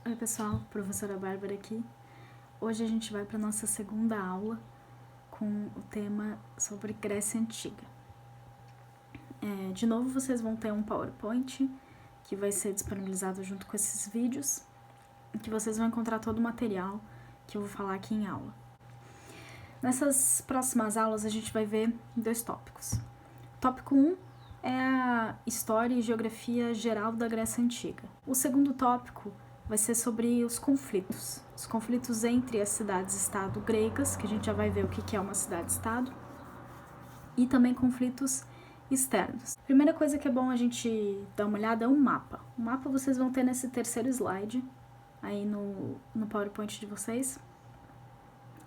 Oi pessoal, professora Bárbara aqui. Hoje a gente vai para nossa segunda aula com o tema sobre Grécia Antiga. De novo vocês vão ter um PowerPoint que vai ser disponibilizado junto com esses vídeos, em que vocês vão encontrar todo o material que eu vou falar aqui em aula. Nessas próximas aulas a gente vai ver dois tópicos. O tópico 1 é a história e geografia geral da Grécia Antiga. O segundo tópico vai ser sobre os conflitos entre as cidades-estado gregas, que a gente já vai ver o que é uma cidade-estado, e também conflitos externos. Primeira coisa que é bom a gente dar uma olhada é um mapa. O mapa vocês vão ter nesse terceiro slide, aí no PowerPoint de vocês,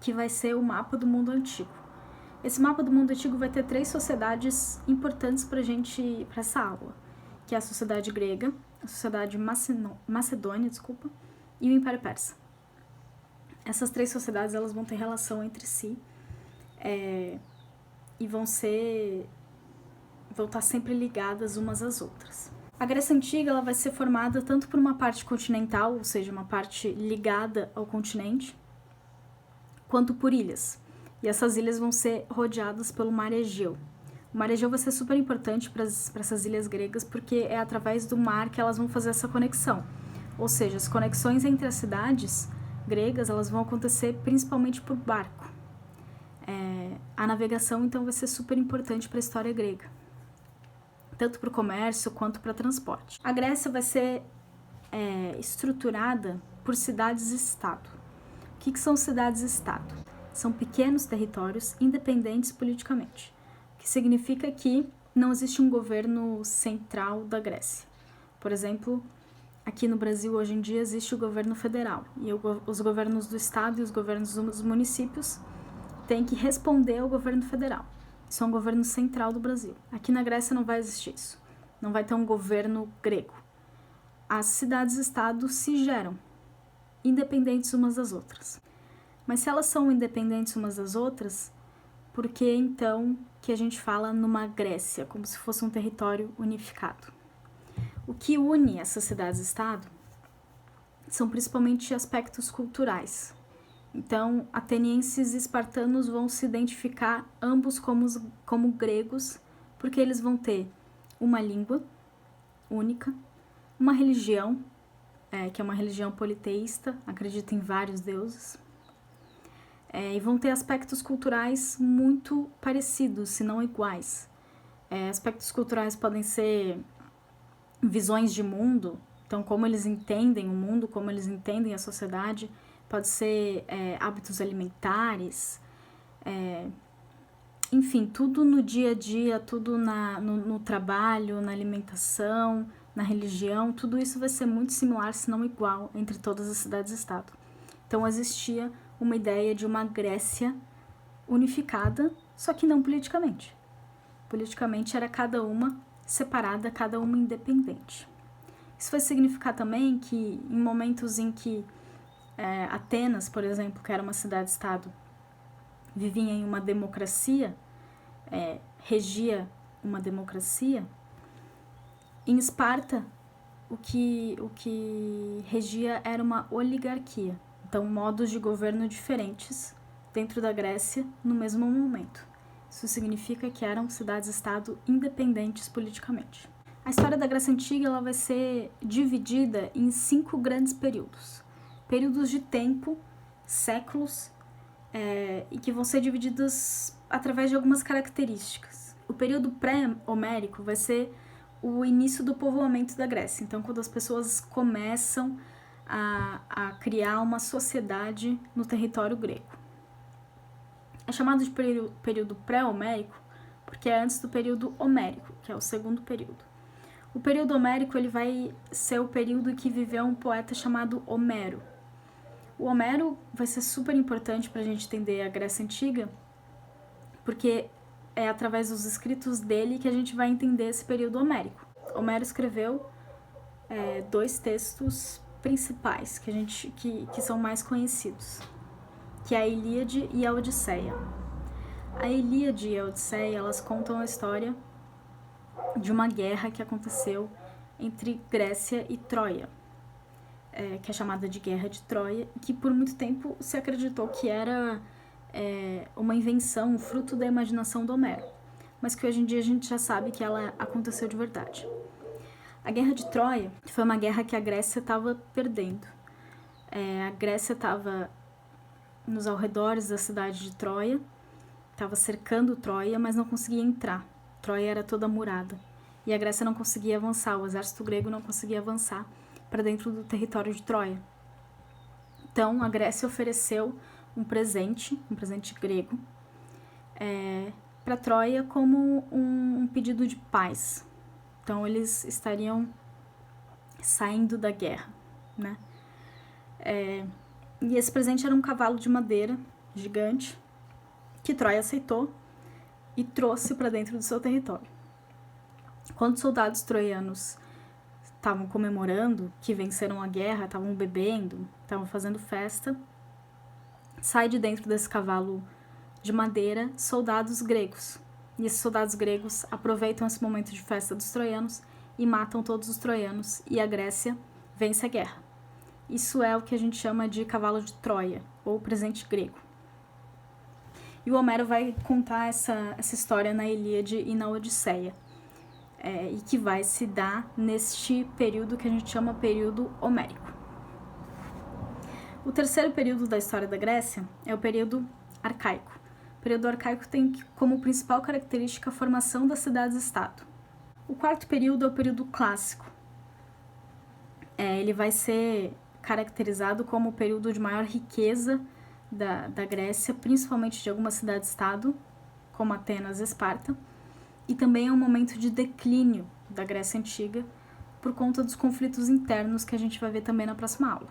que vai ser o mapa do mundo antigo. Esse mapa do mundo antigo vai ter 3 sociedades importantes para essa aula, que é a sociedade grega, a sociedade macedônia, e o Império Persa. Essas 3 sociedades elas vão ter relação entre si e vão estar sempre ligadas umas às outras. A Grécia Antiga ela vai ser formada tanto por uma parte continental, ou seja, uma parte ligada ao continente, quanto por ilhas. E essas ilhas vão ser rodeadas pelo Mar Egeu. O Mar Egeu vai ser super importante para essas ilhas gregas, porque é através do mar que elas vão fazer essa conexão. Ou seja, as conexões entre as cidades gregas elas vão acontecer principalmente por barco. A navegação, então, vai ser super importante para a história grega, tanto para o comércio quanto para transporte. A Grécia vai ser estruturada por cidades-estado. O que são cidades-estado? São pequenos territórios independentes politicamente, o que significa que não existe um governo central da Grécia. Por exemplo, aqui no Brasil hoje em dia existe o governo federal, e os governos do estado e os governos dos municípios têm que responder ao governo federal. Isso é um governo central do Brasil. Aqui na Grécia não vai existir isso. Não vai ter um governo grego. As cidades-estado se geram, independentes umas das outras. Mas se elas são independentes umas das outras, por que então que a gente fala numa Grécia, como se fosse um território unificado? O que une essas cidades-estado são principalmente aspectos culturais. Então, atenienses e espartanos vão se identificar ambos como gregos, porque eles vão ter uma língua única, uma religião, que é uma religião politeísta, acredita em vários deuses, e vão ter aspectos culturais muito parecidos, se não iguais. Aspectos culturais podem ser visões de mundo, então como eles entendem o mundo, como eles entendem a sociedade, pode ser hábitos alimentares, enfim, tudo no dia a dia, tudo no trabalho, na alimentação, na religião, tudo isso vai ser muito similar, se não igual, entre todas as cidades-estado. Então existia uma ideia de uma Grécia unificada, só que não politicamente. Politicamente era cada uma separada, cada uma independente. Isso vai significar também que em momentos em que Atenas, por exemplo, que era uma cidade-estado, vivia em uma democracia, regia uma democracia, em Esparta o que regia era uma oligarquia. Então, modos de governo diferentes dentro da Grécia no mesmo momento. Isso significa que eram cidades-estado independentes politicamente. A história da Grécia Antiga ela vai ser dividida em 5 grandes períodos. Períodos de tempo, séculos, e que vão ser divididos através de algumas características. O período pré-homérico vai ser o início do povoamento da Grécia. Então, quando as pessoas começam a criar uma sociedade no território grego. É chamado de período pré-homérico porque é antes do período homérico, que é o segundo período. O período homérico ele vai ser o período em que viveu um poeta chamado Homero. O Homero vai ser super importante para a gente entender a Grécia Antiga, porque é através dos escritos dele que a gente vai entender esse período homérico. Homero escreveu 2 textos principais que são mais conhecidos, que é a Ilíade e a Odisseia. A Ilíade e a Odisseia elas contam a história de uma guerra que aconteceu entre Grécia e Troia. que é chamada de Guerra de Troia, que por muito tempo se acreditou que era uma invenção, um fruto da imaginação do Homero, mas que hoje em dia a gente já sabe que ela aconteceu de verdade. A Guerra de Troia foi uma guerra que a Grécia estava perdendo. A Grécia estava nos arredores da cidade de Troia, estava cercando Troia, mas não conseguia entrar. Troia era toda murada. E a Grécia não conseguia avançar, o exército grego não conseguia avançar para dentro do território de Troia. Então, a Grécia ofereceu um presente grego, para Troia como um pedido de paz. Então, eles estariam saindo da guerra, né? E esse presente era um cavalo de madeira gigante que Troia aceitou e trouxe para dentro do seu território. Quando os soldados troianos estavam comemorando que venceram a guerra, estavam bebendo, estavam fazendo festa, sai de dentro desse cavalo de madeira soldados gregos. E esses soldados gregos aproveitam esse momento de festa dos troianos e matam todos os troianos, e a Grécia vence a guerra. Isso é o que a gente chama de cavalo de Troia, ou presente grego. E o Homero vai contar essa história na Ilíade e na Odisseia, e que vai se dar neste período que a gente chama período homérico. O terceiro período da história da Grécia é o período arcaico. O período arcaico tem como principal característica a formação das cidades-estado. O quarto período é o período clássico. Ele vai ser caracterizado como o período de maior riqueza da Grécia, principalmente de algumas cidades-estado, como Atenas e Esparta, e também é um momento de declínio da Grécia Antiga por conta dos conflitos internos que a gente vai ver também na próxima aula.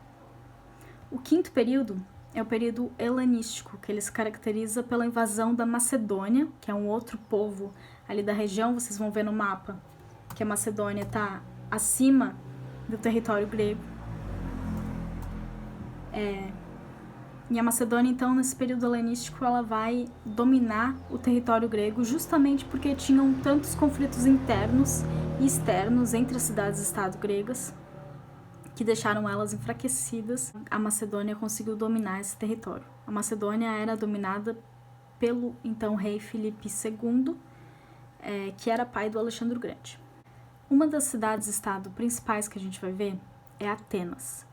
O quinto período é o período helenístico, que ele se caracteriza pela invasão da Macedônia, que é um outro povo ali da região. Vocês vão ver no mapa que a Macedônia está acima do território grego. E a Macedônia, então, nesse período helenístico, ela vai dominar o território grego justamente porque tinham tantos conflitos internos e externos entre as cidades-estado gregas que deixaram elas enfraquecidas. A Macedônia conseguiu dominar esse território. A Macedônia era dominada pelo, então, rei Filipe II, que era pai do Alexandre o Grande. Uma das cidades-estado principais que a gente vai ver é Atenas.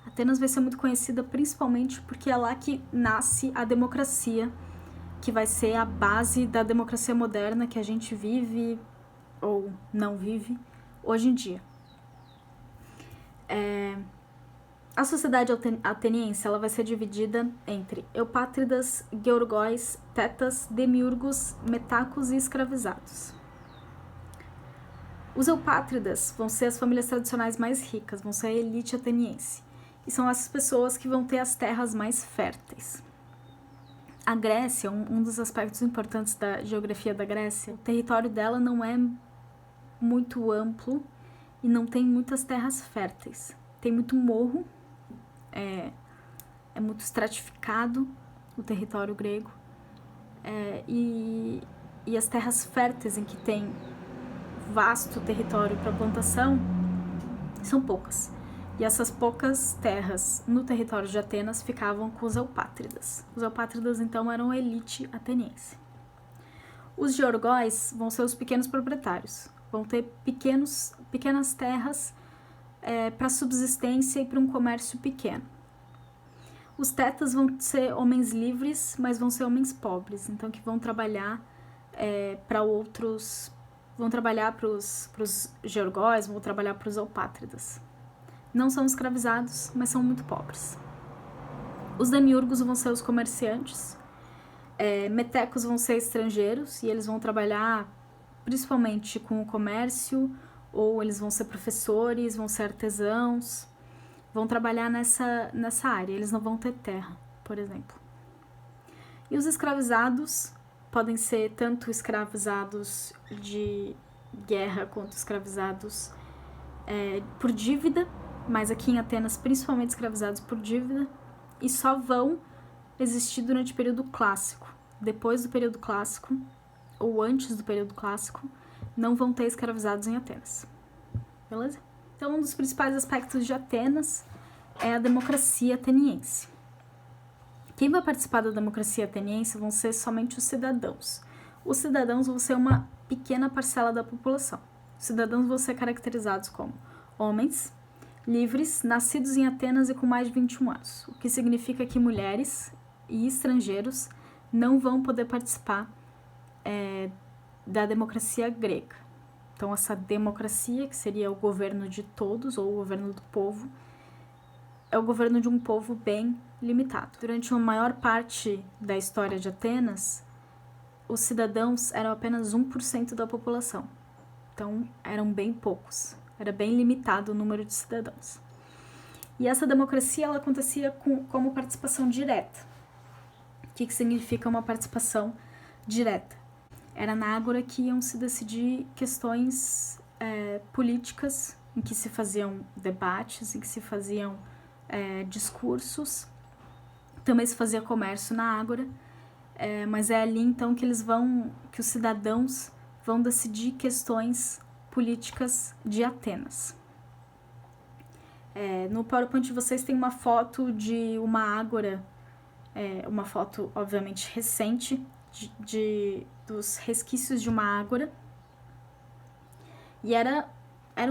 Atenas vai ser muito conhecida principalmente porque é lá que nasce a democracia, que vai ser a base da democracia moderna que a gente vive ou não vive hoje em dia. A sociedade ateniense ela vai ser dividida entre eupátridas, georgóis, tetas, demiurgos, metacos e escravizados. Os eupátridas vão ser as famílias tradicionais mais ricas, vão ser a elite ateniense. E são essas pessoas que vão ter as terras mais férteis. A Grécia, um dos aspectos importantes da geografia da Grécia, o território dela não é muito amplo e não tem muitas terras férteis. Tem muito morro, é muito estratificado o território grego, e as terras férteis em que tem vasto território para plantação são poucas. E essas poucas terras no território de Atenas ficavam com os eupátridas. Os eupátridas, então, eram a elite ateniense. Os georgóis vão ser os pequenos proprietários. Vão ter pequenas terras para subsistência e para um comércio pequeno. Os tetas vão ser homens livres, mas vão ser homens pobres. Então, que vão trabalhar para outros... Vão trabalhar para os georgóis, vão trabalhar para os eupátridas. Não são escravizados, mas são muito pobres. Os demiurgos vão ser os comerciantes, metecos vão ser estrangeiros e eles vão trabalhar principalmente com o comércio, ou eles vão ser professores, vão ser artesãos, vão trabalhar nessa área, eles não vão ter terra, por exemplo. E os escravizados podem ser tanto escravizados de guerra quanto escravizados por dívida, mas aqui em Atenas principalmente escravizados por dívida, e só vão existir durante o período clássico. Depois do período clássico, ou antes do período clássico, não vão ter escravizados em Atenas. Beleza? Então, um dos principais aspectos de Atenas é a democracia ateniense. Quem vai participar da democracia ateniense vão ser somente os cidadãos. Os cidadãos vão ser uma pequena parcela da população. Os cidadãos vão ser caracterizados como homens, livres, nascidos em Atenas e com mais de 21 anos, o que significa que mulheres e estrangeiros não vão poder participar da democracia grega. Então, essa democracia, que seria o governo de todos, ou o governo do povo, é o governo de um povo bem limitado. Durante uma maior parte da história de Atenas, os cidadãos eram apenas 1% da população. Então, eram bem poucos. Era bem limitado o número de cidadãos. E essa democracia ela acontecia como participação direta. O que significa uma participação direta? Era na Ágora que iam se decidir questões políticas, em que se faziam debates, em que se faziam discursos. Também se fazia comércio na Ágora, mas é ali então que os cidadãos vão decidir questões políticas de Atenas. No PowerPoint de vocês tem uma foto de uma ágora, uma foto obviamente recente dos resquícios de uma ágora, e era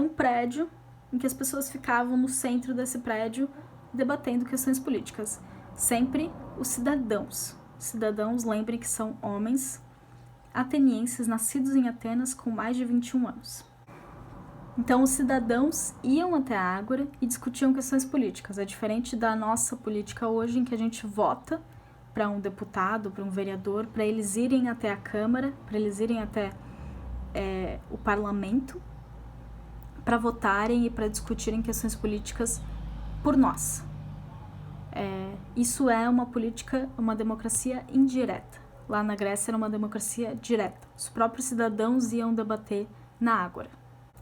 um prédio em que as pessoas ficavam no centro desse prédio debatendo questões políticas. Sempre os cidadãos. Cidadãos, lembrem que são homens atenienses nascidos em Atenas com mais de 21 anos. Então, os cidadãos iam até a Ágora e discutiam questões políticas. É diferente da nossa política hoje, em que a gente vota para um deputado, para um vereador, para eles irem até a Câmara, para eles irem até o parlamento, para votarem e para discutirem questões políticas por nós. Isso é uma política, uma democracia indireta. Lá na Grécia era uma democracia direta. Os próprios cidadãos iam debater na Ágora.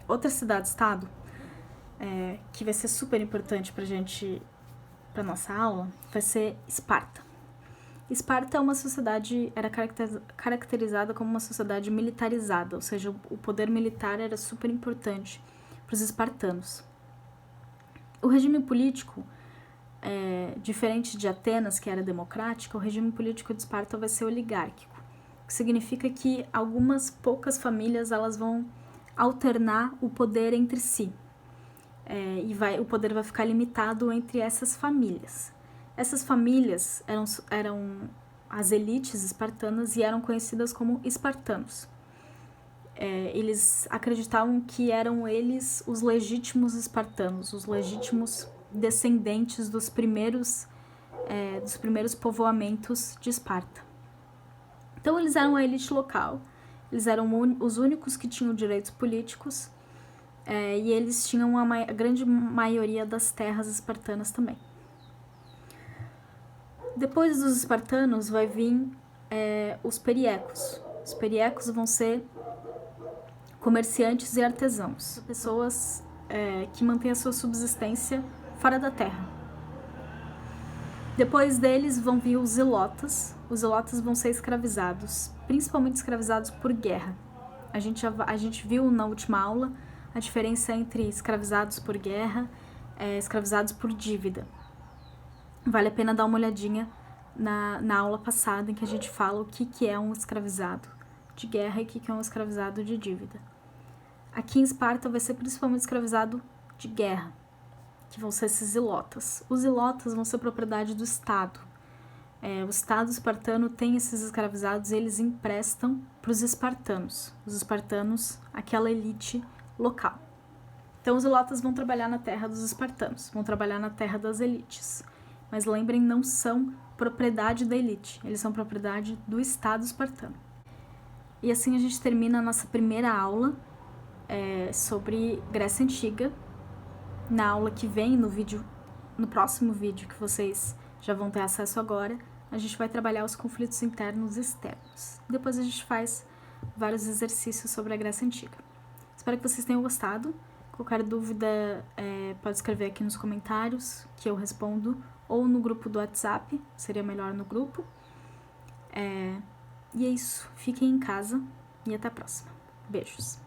Outra cidade-estado, que vai ser super importante para nossa aula, vai ser Esparta. Esparta é uma sociedade, era caracterizada como uma sociedade militarizada, ou seja, o poder militar era super importante para os espartanos. O regime político, diferente de Atenas, que era democrática, o regime político de Esparta vai ser oligárquico, o que significa que algumas poucas famílias elas vão alternar o poder entre si, o poder vai ficar limitado entre essas famílias. Essas famílias eram as elites espartanas e eram conhecidas como espartanos. Eles acreditavam que eram eles os legítimos espartanos, os legítimos descendentes dos primeiros povoamentos de Esparta. Então, eles eram a elite local, eles eram os únicos que tinham direitos políticos, e eles tinham a grande maioria das terras espartanas também. Depois dos espartanos vai vir os periecos. Os periecos vão ser comerciantes e artesãos, pessoas que mantêm a sua subsistência fora da terra. Depois deles vão vir os zelotas. Os zelotas vão ser escravizados, principalmente escravizados por guerra. A gente viu na última aula a diferença entre escravizados por guerra e escravizados por dívida. Vale a pena dar uma olhadinha na aula passada, em que a gente fala o que é um escravizado de guerra e o que é um escravizado de dívida. Aqui em Esparta vai ser principalmente escravizado de guerra, que vão ser esses zelotas. Os zelotas vão ser propriedade do Estado. O Estado espartano tem esses escravizados e eles emprestam para os espartanos. Os espartanos, aquela elite local. Então, os zelotas vão trabalhar na terra dos espartanos, vão trabalhar na terra das elites. Mas lembrem, não são propriedade da elite, eles são propriedade do Estado espartano. E assim a gente termina a nossa primeira aula sobre Grécia Antiga. Na aula que vem, no próximo vídeo que vocês já vão ter acesso agora, a gente vai trabalhar os conflitos internos e externos. Depois a gente faz vários exercícios sobre a Grécia Antiga. Espero que vocês tenham gostado. Qualquer dúvida pode escrever aqui nos comentários, que eu respondo, ou no grupo do WhatsApp, seria melhor no grupo. E é isso, fiquem em casa e até a próxima. Beijos!